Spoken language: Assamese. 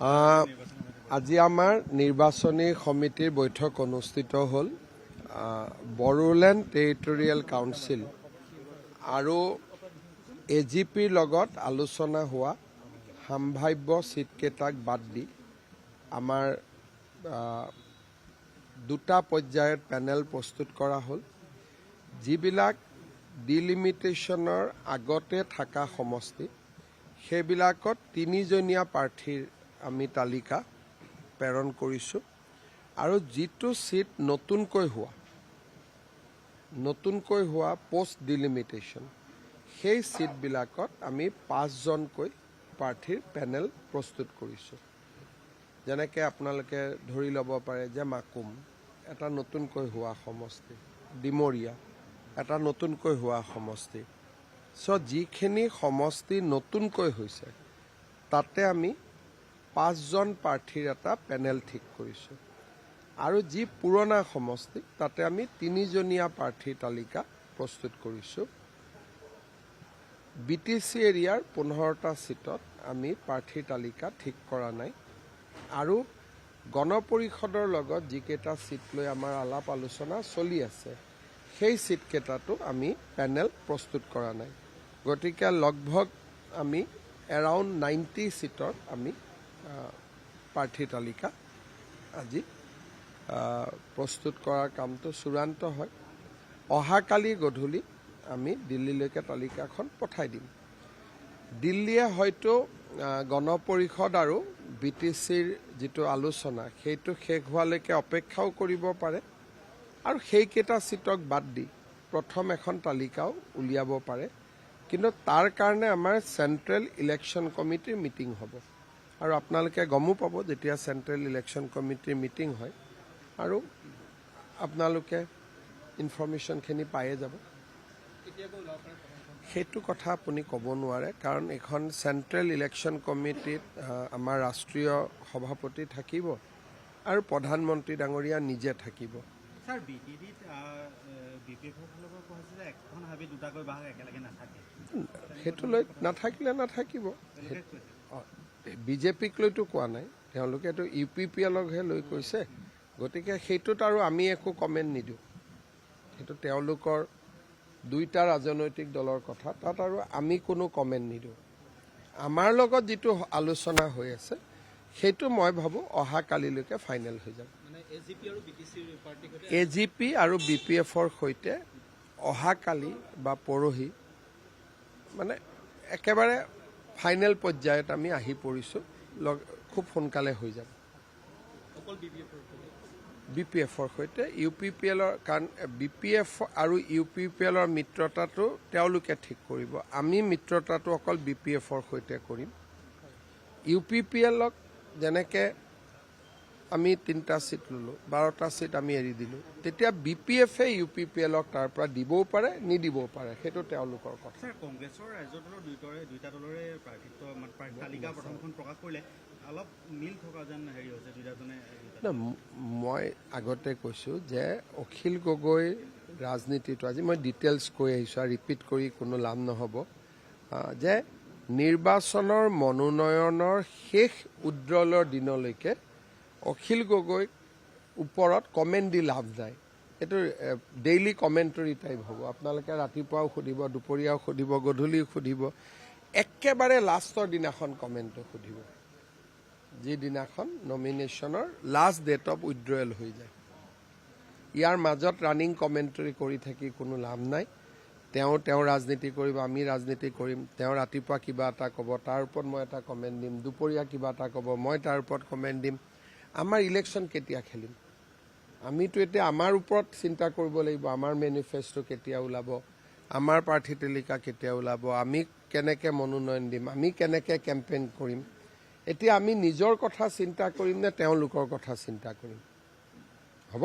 আজি আমাৰ নিৰ্বাচনী সমিতিৰ বৈঠক অনুষ্ঠিত হ'ল। বড়োলেণ্ড টেৰিটৰিয়েল কাউন্সিল আৰু AGPৰ লগত আলোচনা হোৱা সম্ভাৱ্য চিটকেইটাক বাদ দি আমাৰ দুটা পৰ্যায়ত পেনেল প্ৰস্তুত কৰা হ'ল। যিবিলাক ডিলিমিটেশ্যনৰ আগতে থকা সমষ্টি সেইবিলাকত 3জনীয়া প্ৰাৰ্থীৰ আমি তালিকা প্ৰেৰণ কৰিছোঁ আৰু যিটো সিট নতুনকৈ হোৱা পোষ্ট ডিলিমিটেশ্যন সেই সিটবিলাকত আমি 5জনকৈ প্ৰাৰ্থীৰ পেনেল প্ৰস্তুত কৰিছোঁ। যেনেকৈ আপোনালোকে ধৰি ল'ব পাৰে যে মাকুম এটা নতুনকৈ হোৱা সমষ্টি, ডিমৰীয়া এটা নতুনকৈ হোৱা সমষ্টি। যিখিনি সমষ্টি নতুনকৈ হৈছে তাতে আমি 5জন প্ৰাৰ্থীৰ এটা পেনেল ঠিক কৰিছোঁ আৰু যি পুৰণা সমষ্টি তাতে আমি 3জনীয়া প্ৰাৰ্থীৰ তালিকা প্ৰস্তুত কৰিছোঁ। BTC এৰিয়াৰ 15টা সিটত আমি প্ৰাৰ্থীৰ তালিকা ঠিক কৰা নাই আৰু গণপৰিষদৰ লগত যিকেইটা সিট লৈ আমাৰ আলাপ আলোচনা চলি আছে সেই সিটকেইটাতো আমি পেনেল প্ৰস্তুত কৰা নাই। গতিকে লগভগ আমি এৰাউণ্ড 90 সিটৰ আমি প্ৰাৰ্থী তালিকা আজি প্ৰস্তুত কৰাৰ কামটো চূড়ান্ত হয়। অহাকালি গধূলি আমি দিল্লীলৈকে তালিকাখন পঠাই দিম। দিল্লীয়ে হয়তো গণপৰিষদ আৰু BTCৰ যিটো আলোচনা সেইটো শেষ হোৱালৈকে অপেক্ষাও কৰিব পাৰে আৰু সেইকেইটা সিটক বাদ দি প্ৰথম এখন তালিকাও উলিয়াব পাৰে। কিন্তু তাৰ কাৰণে আমাৰ চেণ্ট্ৰেল ইলেকশ্যন কমিটিৰ মিটিং হ'ব আৰু আপোনালোকে গমো পাব যেতিয়া চেণ্ট্ৰেল ইলেকশ্যন কমিটিৰ মিটিং হয় আৰু আপোনালোকে ইনফৰমেশ্যনখিনি পায়ে যাব। সেইটো কথা আপুনি ক'ব নোৱাৰে কাৰণ এখন চেণ্ট্ৰেল ইলেকশ্যন কমিটিত আমাৰ ৰাষ্ট্ৰীয় সভাপতি থাকিব আৰু প্ৰধানমন্ত্ৰী ডাঙৰীয়া নিজে থাকিব। স্যাৰ BTDত BPFৰ ফালৰ পৰা কোৱা হৈছে যে এখন হাবি দুটাকৈ বাঘ একেলগে নাথাকে। সেইটো লৈ নাথাকিলে নাথাকিব। BJPক লৈতো কোৱা নাই, তেওঁলোকেতো UPPLকহে লৈ কৈছে। গতিকে সেইটোত আৰু আমি একো কমেণ্ট নিদিওঁ। সেইটো তেওঁলোকৰ দুইটা ৰাজনৈতিক দলৰ কথা, তাত আৰু আমি কোনো কমেণ্ট নিদিওঁ। আমাৰ লগত যিটো আলোচনা হৈ আছে সেইটো মই ভাবোঁ অহাকালিলৈকে ফাইনেল হৈ যাব। AGP আৰু BPFৰ সৈতে অহাকালি বা পৰহি মানে একেবাৰে ফাইনেল পৰ্যায়ত আমি আহি পৰিছোঁ। খুব সোনকালে হৈ যাব। BPFৰ সৈতে UPPLৰ কাৰণ BPF আৰু UPPLৰ মিত্ৰতাটো তেওঁলোকে ঠিক কৰিব। আমি মিত্ৰতাটো অকল BPFৰ সৈতে কৰিম। UPPLক যেনেকৈ আমি 3টা সিট ল'লোঁ, 12টা সিট আমি এৰি দিলোঁ, তেতিয়া BPFে UPPLক তাৰ পৰা দিবও পাৰে নিদিবও পাৰে, সেইটো তেওঁলোকৰ কথা। স্যাৰ কংগ্ৰেছৰ ৰাজ্য দলৰ দুইটা দলৰে প্ৰাৰ্থিত্ব তালিকা প্ৰথমখন প্ৰকাশ কৰিলে অলপ মিল থকা যেন হৈছে দুইটাজনে। মই আগতে কৈছোঁ যে অখিল গগৈ ৰাজনীতিটো আজি মই ডিটেইলছ কৈ আহিছোঁ আৰু ৰিপিট কৰি কোনো লাভ নহ'ব যে নিৰ্বাচনৰ মনোনয়নৰ শেষ উইথড্ৰলৰ দিনলৈকে অখিল গগৈৰ ওপৰত কমেণ্ট দি লাভ নাই। এইটো ডেইলি কমেণ্টৰী টাইপ হ'ব। আপোনালোকে ৰাতিপুৱাও সুধিব, দুপৰীয়াও সুধিব, গধূলিও সুধিব, একেবাৰে লাষ্টৰ দিনাখন কমেণ্টটো সুধিব যিদিনাখন নমিনেশ্যনৰ লাষ্ট ডেট অফ উইথড্ৰয়েল হৈ যায়। ইয়াৰ মাজত ৰানিং কমেণ্টৰী কৰি থাকি কোনো লাভ নাই। তেওঁ ৰাজনীতি কৰিব, আমি ৰাজনীতি কৰিম। তেওঁ ৰাতিপুৱা কিবা এটা ক'ব, তাৰ ওপৰত মই এটা কমেণ্ট দিম, দুপৰীয়া কিবা এটা ক'ব, মই তাৰ ওপৰত কমেণ্ট দিম। আমাৰ ইলেকশ্যন কেতিয়া খেলিম? আমিতো এতিয়া আমাৰ ওপৰত চিন্তা কৰিব লাগিব। আমাৰ মেনিফেষ্টো কেতিয়া ওলাব, আমাৰ প্ৰাৰ্থী তালিকা কেতিয়া ওলাব, আমি কেনেকৈ মনোনয়ন দিম, আমি কেনেকৈ কেম্পেইন কৰিম। এতিয়া আমি নিজৰ কথা চিন্তা কৰিম নে তেওঁলোকৰ কথা চিন্তা কৰিম? হ'ব।